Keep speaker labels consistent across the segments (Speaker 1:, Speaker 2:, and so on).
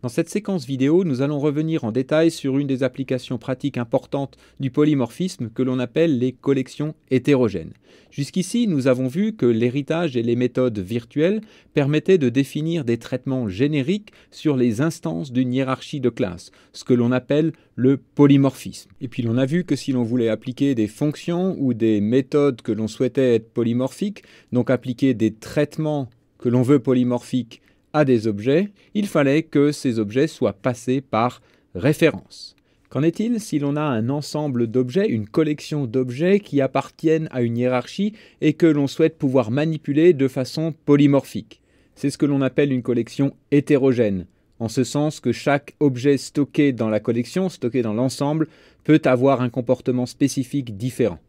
Speaker 1: Dans cette séquence vidéo, nous allons revenir en détail sur une des applications pratiques importantes du polymorphisme que l'on appelle les collections hétérogènes. Jusqu'ici, nous avons vu que l'héritage et les méthodes virtuelles permettaient de définir des traitements génériques sur les instances d'une hiérarchie de classes, ce que l'on appelle le polymorphisme. Et puis l'on a vu que si l'on voulait appliquer des fonctions ou des méthodes que l'on souhaitait être polymorphiques, donc appliquer des traitements que l'on veut polymorphiques à des objets, il fallait que ces objets soient passés par référence. Qu'en est-il si l'on a un ensemble d'objets, une collection d'objets qui appartiennent à une hiérarchie et que l'on souhaite pouvoir manipuler de façon polymorphique? C'est ce que l'on appelle une collection hétérogène, en ce sens que chaque objet stocké dans la collection, stocké dans l'ensemble, peut avoir un comportement spécifique différent.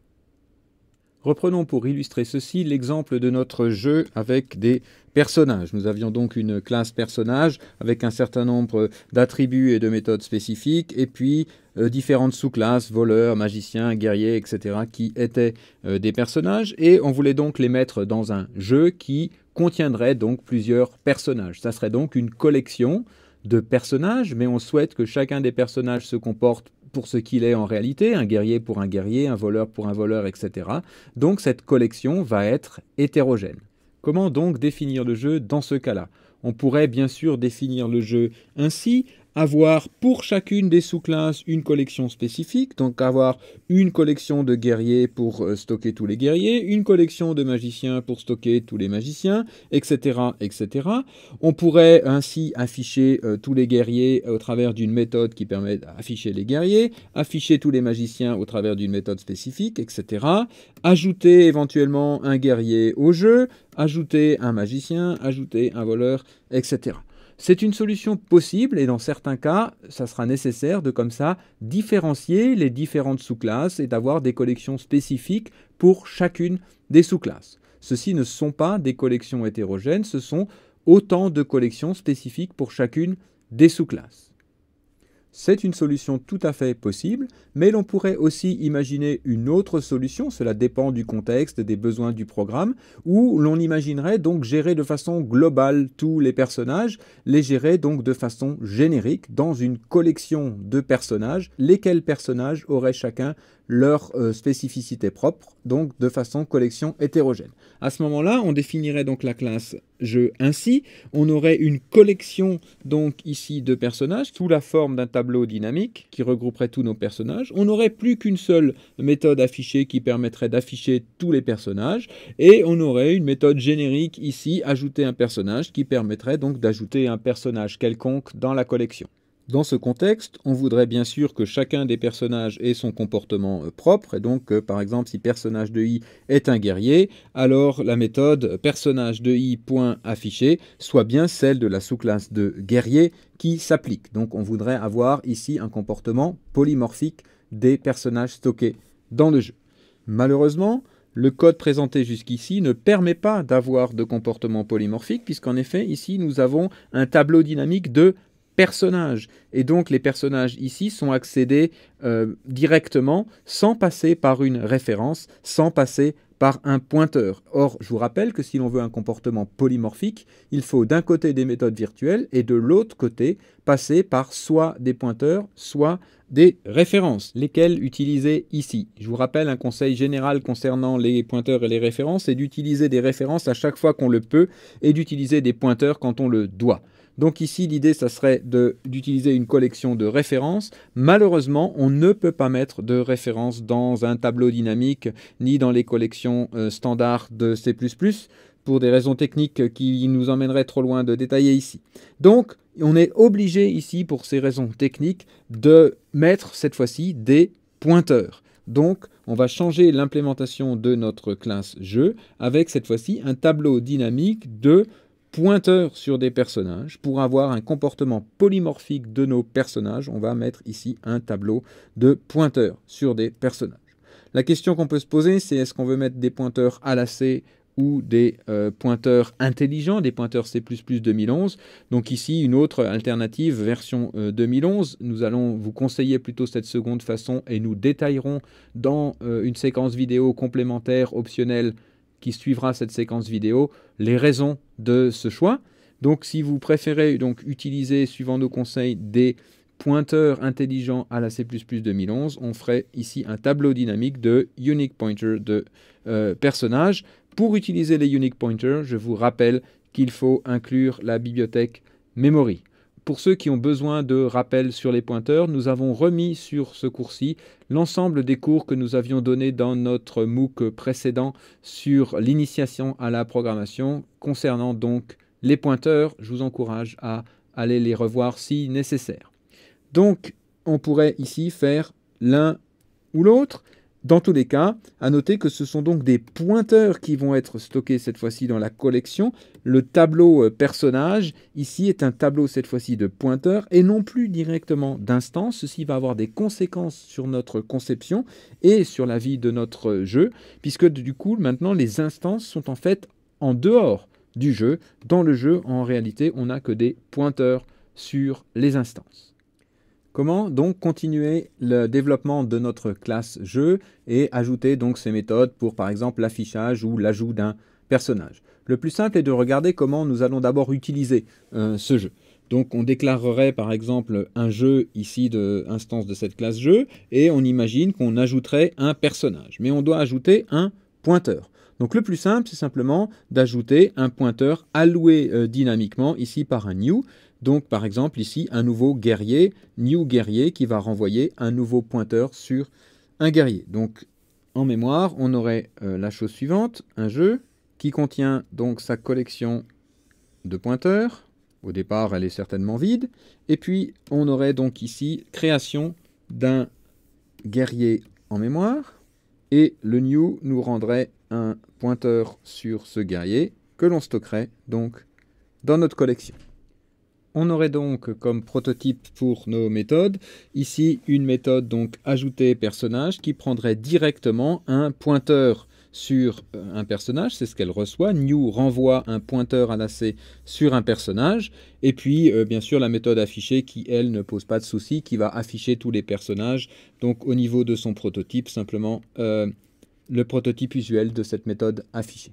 Speaker 1: Reprenons pour illustrer ceci l'exemple de notre jeu avec des personnages. Nous avions donc une classe personnage avec un certain nombre d'attributs et de méthodes spécifiques et puis différentes sous-classes, voleurs, magiciens, guerriers, etc. qui étaient des personnages et on voulait donc les mettre dans un jeu qui contiendrait donc plusieurs personnages. Ça serait donc une collection de personnages, mais on souhaite que chacun des personnages se comporte pour ce qu'il est en réalité, un guerrier pour un guerrier, un voleur pour un voleur, etc. Donc cette collection va être hétérogène. Comment donc définir le jeu dans ce cas-là? On pourrait bien sûr définir le jeu ainsi, avoir pour chacune des sous-classes une collection spécifique, donc avoir une collection de guerriers pour stocker tous les guerriers, une collection de magiciens pour stocker tous les magiciens, etc., etc. On pourrait ainsi afficher tous les guerriers au travers d'une méthode qui permet d'afficher les guerriers, afficher tous les magiciens au travers d'une méthode spécifique, etc. Ajouter éventuellement un guerrier au jeu, ajouter un magicien, ajouter un voleur, etc. C'est une solution possible et dans certains cas, ça sera nécessaire de comme ça différencier les différentes sous-classes et d'avoir des collections spécifiques pour chacune des sous-classes. Ceci ne sont pas des collections hétérogènes, ce sont autant de collections spécifiques pour chacune des sous-classes. C'est une solution tout à fait possible, mais l'on pourrait aussi imaginer une autre solution, cela dépend du contexte, des besoins du programme, où l'on imaginerait donc gérer de façon globale tous les personnages, les gérer donc de façon générique dans une collection de personnages, lesquels personnages auraient chacun leur spécificité propre, donc de façon collection hétérogène. À ce moment-là, on définirait donc la classe jeu ainsi. On aurait une collection donc ici de personnages sous la forme d'un tableau dynamique qui regrouperait tous nos personnages. On n'aurait plus qu'une seule méthode affichée qui permettrait d'afficher tous les personnages et on aurait une méthode générique ici, ajouter un personnage qui permettrait donc d'ajouter un personnage quelconque dans la collection. Dans ce contexte, on voudrait bien sûr que chacun des personnages ait son comportement propre, et donc par exemple si personnage de i est un guerrier, alors la méthode personnage de i.affiché soit bien celle de la sous-classe de guerrier qui s'applique. Donc on voudrait avoir ici un comportement polymorphique des personnages stockés dans le jeu. Malheureusement, le code présenté jusqu'ici ne permet pas d'avoir de comportement polymorphique, puisqu'en effet ici nous avons un tableau dynamique de personnages. Et donc les personnages ici sont accédés directement sans passer par une référence, sans passer par un pointeur. Or, je vous rappelle que si l'on veut un comportement polymorphique, il faut d'un côté des méthodes virtuelles et de l'autre côté passer par soit des pointeurs, soit des références, lesquelles utiliser ici. Je vous rappelle un conseil général concernant les pointeurs et les références, c'est d'utiliser des références à chaque fois qu'on le peut et d'utiliser des pointeurs quand on le doit. Donc ici, l'idée, ça serait d'utiliser une collection de références. Malheureusement, on ne peut pas mettre de références dans un tableau dynamique ni dans les collections standards de C++ pour des raisons techniques qui nous emmèneraient trop loin de détailler ici. Donc, on est obligé ici, pour ces raisons techniques, de mettre cette fois-ci des pointeurs. Donc, on va changer l'implémentation de notre classe jeu avec cette fois-ci un tableau dynamique de pointeurs sur des personnages. Pour avoir un comportement polymorphique de nos personnages, on va mettre ici un tableau de pointeurs sur des personnages. La question qu'on peut se poser, c'est est-ce qu'on veut mettre des pointeurs à la C ou des pointeurs intelligents, des pointeurs C++ 2011. Donc ici, une autre alternative, version 2011. Nous allons vous conseiller plutôt cette seconde façon et nous détaillerons dans une séquence vidéo complémentaire optionnelle qui suivra cette séquence vidéo les raisons de ce choix. Donc si vous préférez donc utiliser, suivant nos conseils, des pointeurs intelligents à la C++ 2011, on ferait ici un tableau dynamique de unique pointer de personnages. Pour utiliser les unique pointers, je vous rappelle qu'il faut inclure la bibliothèque memory. Pour ceux qui ont besoin de rappels sur les pointeurs, nous avons remis sur ce cours-ci l'ensemble des cours que nous avions donnés dans notre MOOC précédent sur l'initiation à la programmation concernant donc les pointeurs. Je vous encourage à aller les revoir si nécessaire. Donc, on pourrait ici faire l'un ou l'autre. Dans tous les cas, à noter que ce sont donc des pointeurs qui vont être stockés cette fois-ci dans la collection. Le tableau personnage, ici, est un tableau cette fois-ci de pointeurs et non plus directement d'instances. Ceci va avoir des conséquences sur notre conception et sur la vie de notre jeu, puisque du coup, maintenant, les instances sont en fait en dehors du jeu. Dans le jeu, en réalité, on n'a que des pointeurs sur les instances. Comment donc continuer le développement de notre classe jeu et ajouter donc ces méthodes pour par exemple l'affichage ou l'ajout d'un personnage? Le plus simple est de regarder comment nous allons d'abord utiliser ce jeu. Donc on déclarerait par exemple un jeu ici de instance de cette classe jeu et on imagine qu'on ajouterait un personnage. Mais on doit ajouter un pointeur. Donc le plus simple, c'est simplement d'ajouter un pointeur alloué dynamiquement ici par un new. Donc par exemple ici un nouveau guerrier, new guerrier, qui va renvoyer un nouveau pointeur sur un guerrier. Donc en mémoire, on aurait la chose suivante, un jeu qui contient donc sa collection de pointeurs. Au départ, elle est certainement vide. Et puis on aurait donc ici création d'un guerrier en mémoire. Et le new nous rendrait un pointeur sur ce guerrier que l'on stockerait donc dans notre collection. On aurait donc comme prototype pour nos méthodes, ici une méthode donc ajouter personnage qui prendrait directement un pointeur sur un personnage, c'est ce qu'elle reçoit. New renvoie un pointeur à la C sur un personnage. Et puis bien sûr la méthode afficher qui elle ne pose pas de souci, qui va afficher tous les personnages. Donc au niveau de son prototype, simplement le prototype usuel de cette méthode afficher.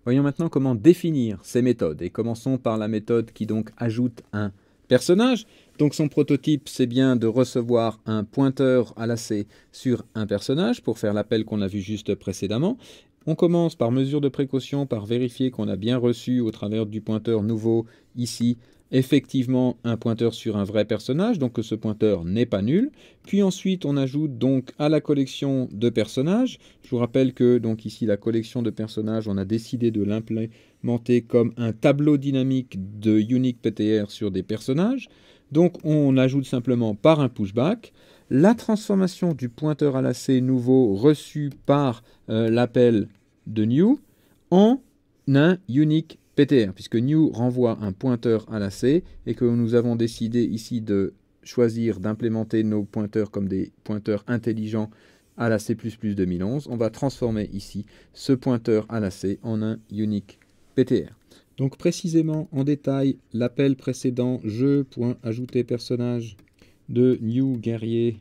Speaker 1: Voyons maintenant comment définir ces méthodes et commençons par la méthode qui donc ajoute un personnage. Donc son prototype, c'est bien de recevoir un pointeur à la C sur un personnage pour faire l'appel qu'on a vu juste précédemment. On commence par mesure de précaution, par vérifier qu'on a bien reçu au travers du pointeur nouveau ici effectivement un pointeur sur un vrai personnage, donc que ce pointeur n'est pas nul. Puis ensuite on ajoute donc à la collection de personnages. Je vous rappelle que donc ici la collection de personnages, on a décidé de l'implémenter comme un tableau dynamique de unique PTR sur des personnages. Donc on ajoute simplement par un pushback la transformation du pointeur à la C nouveau reçu par l'appel de new en un unique PTR, puisque new renvoie un pointeur à la C et que nous avons décidé ici de choisir d'implémenter nos pointeurs comme des pointeurs intelligents à la C++ 2011. On va transformer ici ce pointeur à la C en un unique PTR. Donc précisément en détail, l'appel précédent jeu.ajouter personnage de new guerrier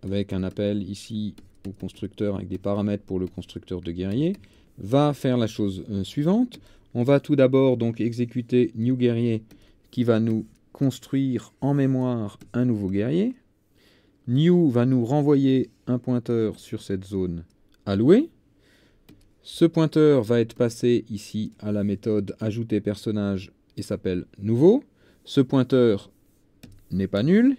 Speaker 1: avec un appel ici au constructeur avec des paramètres pour le constructeur de guerrier va faire la chose suivante. On va tout d'abord donc exécuter new guerrier qui va nous construire en mémoire un nouveau guerrier. New va nous renvoyer un pointeur sur cette zone allouée. Ce pointeur va être passé ici à la méthode ajouter personnage et s'appelle nouveau. Ce pointeur n'est pas nul.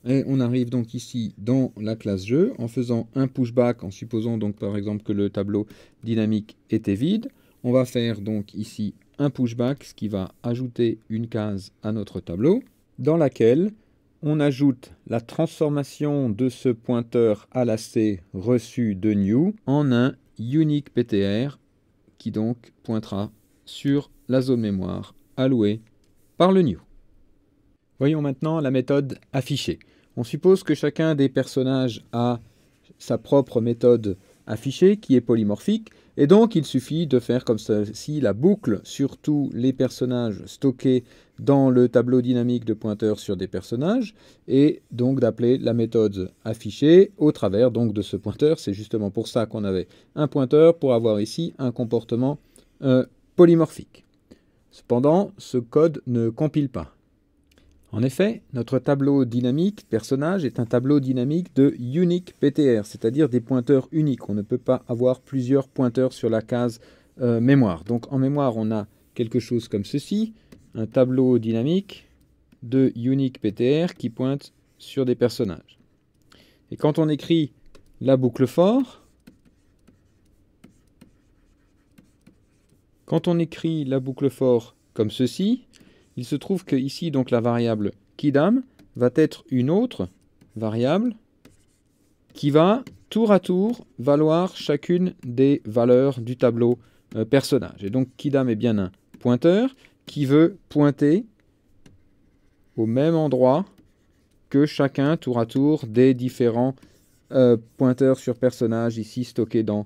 Speaker 1: Et on arrive donc ici dans la classe jeu en faisant un pushback, en supposant donc par exemple que le tableau dynamique était vide. On va faire donc ici un pushback, ce qui va ajouter une case à notre tableau, dans laquelle on ajoute la transformation de ce pointeur à la C reçu de new en un unique PTR qui donc pointera sur la zone mémoire allouée par le new. Voyons maintenant la méthode afficher. On suppose que chacun des personnages a sa propre méthode afficher qui est polymorphique et donc il suffit de faire comme ceci la boucle sur tous les personnages stockés dans le tableau dynamique de pointeurs sur des personnages et donc d'appeler la méthode afficher au travers donc de ce pointeur. C'est justement pour ça qu'on avait un pointeur pour avoir ici un comportement polymorphique. Cependant, ce code ne compile pas. En effet, notre tableau dynamique personnage est un tableau dynamique de unique PTR, c'est-à-dire des pointeurs uniques. On ne peut pas avoir plusieurs pointeurs sur la case mémoire. Donc en mémoire, on a quelque chose comme ceci, un tableau dynamique de unique PTR qui pointe sur des personnages. Et quand on écrit la boucle for, comme ceci, il se trouve que ici, donc, la variable kidam va être une autre variable qui va tour à tour valoir chacune des valeurs du tableau personnage. Et donc kidam est bien un pointeur qui veut pointer au même endroit que chacun tour à tour des différents pointeurs sur personnage ici stockés dans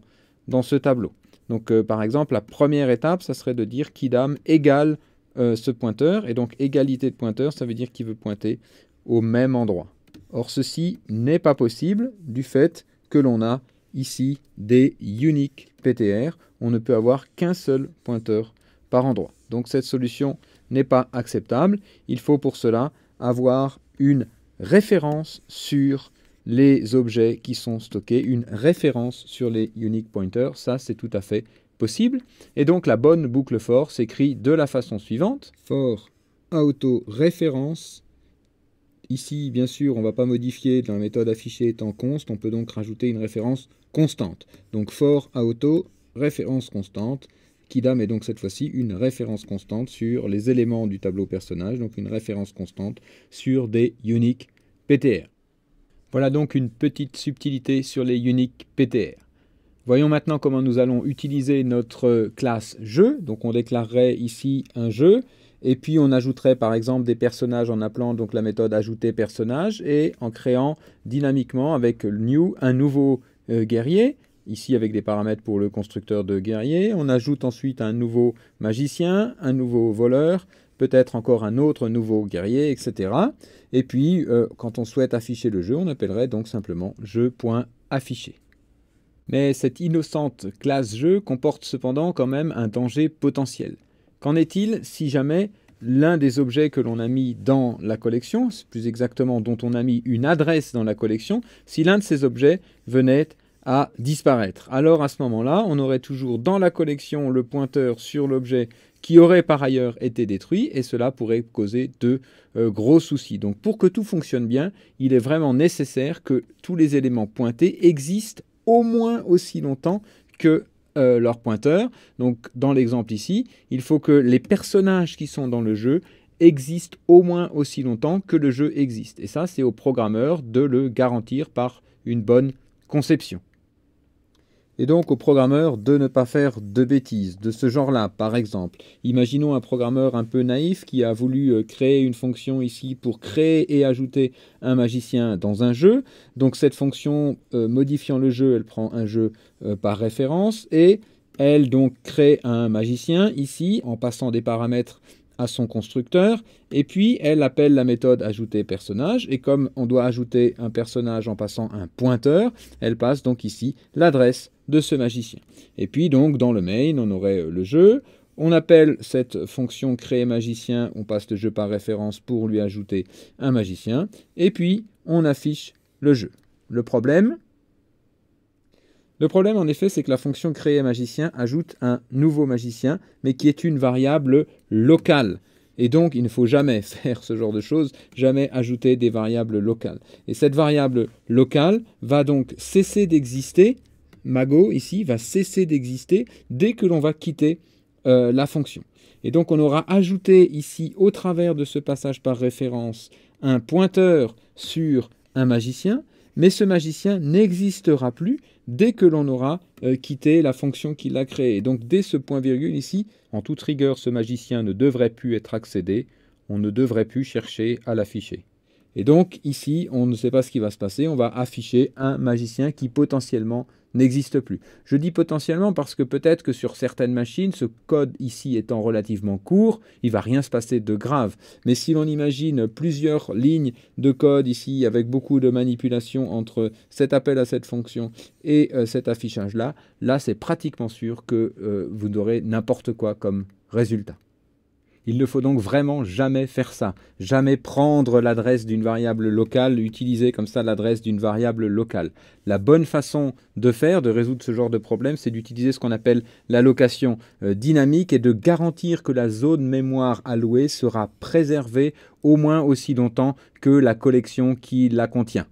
Speaker 1: ce tableau. Donc par exemple, la première étape, ça serait de dire kidam égale ce pointeur, et donc égalité de pointeur, ça veut dire qu'il veut pointer au même endroit. Or ceci n'est pas possible du fait que l'on a ici des unique PTR, on ne peut avoir qu'un seul pointeur par endroit. Donc cette solution n'est pas acceptable, il faut pour cela avoir une référence sur les objets qui sont stockés, une référence sur les unique pointers, ça c'est tout à fait possible. Et donc la bonne boucle for s'écrit de la façon suivante. For auto référence. Ici, bien sûr, on ne va pas modifier dans la méthode affichée étant const, on peut donc rajouter une référence constante. Donc for auto référence constante. Kidam est donc cette fois-ci une référence constante sur les éléments du tableau personnage, donc une référence constante sur des unique PTR. Voilà donc une petite subtilité sur les unique PTR. Voyons maintenant comment nous allons utiliser notre classe jeu. Donc on déclarerait ici un jeu et puis on ajouterait par exemple des personnages en appelant donc la méthode ajouter personnage et en créant dynamiquement avec new un nouveau guerrier, ici avec des paramètres pour le constructeur de guerrier. On ajoute ensuite un nouveau magicien, un nouveau voleur, peut-être encore un autre nouveau guerrier, etc. Et puis quand on souhaite afficher le jeu, on appellerait donc simplement jeu.afficher. Mais cette innocente classe jeu comporte cependant quand même un danger potentiel. Qu'en est-il si jamais l'un des objets que l'on a mis dans la collection, plus exactement dont on a mis une adresse dans la collection, si l'un de ces objets venait à disparaître? Alors à ce moment-là, on aurait toujours dans la collection le pointeur sur l'objet qui aurait par ailleurs été détruit, et cela pourrait causer de gros soucis. Donc pour que tout fonctionne bien, il est vraiment nécessaire que tous les éléments pointés existent au moins aussi longtemps que leur pointeur. Donc dans l'exemple ici, il faut que les personnages qui sont dans le jeu existent au moins aussi longtemps que le jeu existe. Et ça, c'est au programmeur de le garantir par une bonne conception. Et donc au programmeur de ne pas faire de bêtises de ce genre-là. Par exemple, imaginons un programmeur un peu naïf qui a voulu créer une fonction ici pour créer et ajouter un magicien dans un jeu. Donc cette fonction, modifiant le jeu, elle prend un jeu par référence et elle donc crée un magicien ici en passant des paramètres à son constructeur, et puis elle appelle la méthode ajouter personnage, et comme on doit ajouter un personnage en passant un pointeur, elle passe donc ici l'adresse de ce magicien. Et puis donc dans le main, on aurait le jeu, on appelle cette fonction créer magicien, on passe le jeu par référence pour lui ajouter un magicien, et puis on affiche le jeu. Le problème en effet, c'est que la fonction créer magicien ajoute un nouveau magicien, mais qui est une variable locale. Et donc, il ne faut jamais faire ce genre de choses, jamais ajouter des variables locales. Et cette variable locale va donc cesser d'exister, Mago ici va cesser d'exister dès que l'on va quitter la fonction. Et donc, on aura ajouté ici, au travers de ce passage par référence, un pointeur sur un magicien, mais ce magicien n'existera plus dès que l'on aura quitté la fonction qui l'a créée. Donc dès ce point virgule ici, en toute rigueur, ce magicien ne devrait plus être accédé, on ne devrait plus chercher à l'afficher. Et donc ici, on ne sait pas ce qui va se passer, on va afficher un magicien qui potentiellement n'existe plus. Je dis potentiellement parce que peut-être que sur certaines machines, ce code ici étant relativement court, il ne va rien se passer de grave. Mais si l'on imagine plusieurs lignes de code ici avec beaucoup de manipulations entre cet appel à cette fonction et cet affichage-là, là c'est pratiquement sûr que vous aurez n'importe quoi comme résultat. Il ne faut donc vraiment jamais faire ça. Jamais prendre l'adresse d'une variable locale, utiliser comme ça l'adresse d'une variable locale. La bonne façon de faire, de résoudre ce genre de problème, c'est d'utiliser ce qu'on appelle l'allocation dynamique et de garantir que la zone mémoire allouée sera préservée au moins aussi longtemps que la collection qui la contient.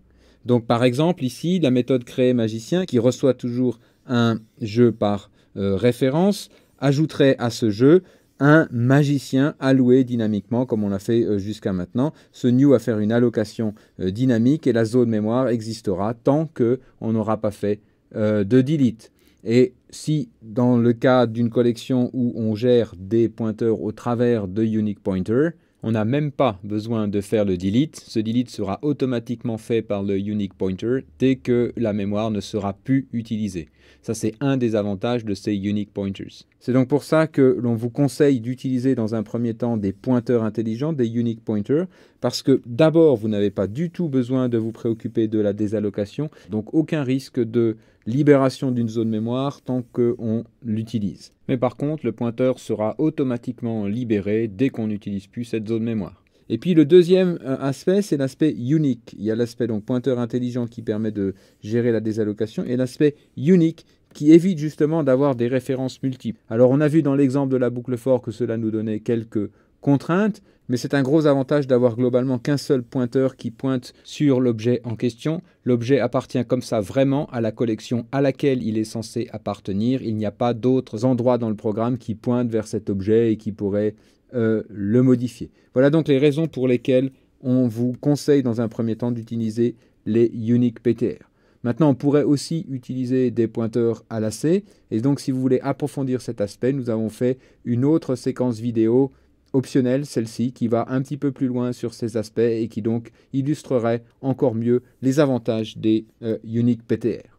Speaker 1: Donc par exemple ici, la méthode créer magicien qui reçoit toujours un jeu par référence ajouterait à ce jeu un magicien alloué dynamiquement comme on l'a fait jusqu'à maintenant. Ce new va faire une allocation dynamique et la zone mémoire existera tant qu'on n'aura pas fait de delete. Et si dans le cas d'une collection où on gère des pointeurs au travers de unique pointer, on n'a même pas besoin de faire le delete. Ce delete sera automatiquement fait par le unique pointer dès que la mémoire ne sera plus utilisée. Ça, c'est un des avantages de ces unique pointers. C'est donc pour ça que l'on vous conseille d'utiliser dans un premier temps des pointeurs intelligents, des unique pointers, parce que d'abord, vous n'avez pas du tout besoin de vous préoccuper de la désallocation, donc aucun risque de libération d'une zone mémoire tant qu'on l'utilise. Mais par contre, le pointeur sera automatiquement libéré dès qu'on n'utilise plus cette zone mémoire. Et puis le deuxième aspect, c'est l'aspect unique. Il y a l'aspect donc pointeur intelligent qui permet de gérer la désallocation et l'aspect unique qui évite justement d'avoir des références multiples. Alors on a vu dans l'exemple de la boucle for que cela nous donnait quelques contraintes, mais c'est un gros avantage d'avoir globalement qu'un seul pointeur qui pointe sur l'objet en question. L'objet appartient comme ça vraiment à la collection à laquelle il est censé appartenir. Il n'y a pas d'autres endroits dans le programme qui pointent vers cet objet et qui pourraient le modifier. Voilà donc les raisons pour lesquelles on vous conseille dans un premier temps d'utiliser les unique PTR. Maintenant, on pourrait aussi utiliser des pointeurs à lacets. Et donc, si vous voulez approfondir cet aspect, nous avons fait une autre séquence vidéo optionnelle, celle-ci, qui va un petit peu plus loin sur ces aspects et qui donc illustrerait encore mieux les avantages des unique PTR.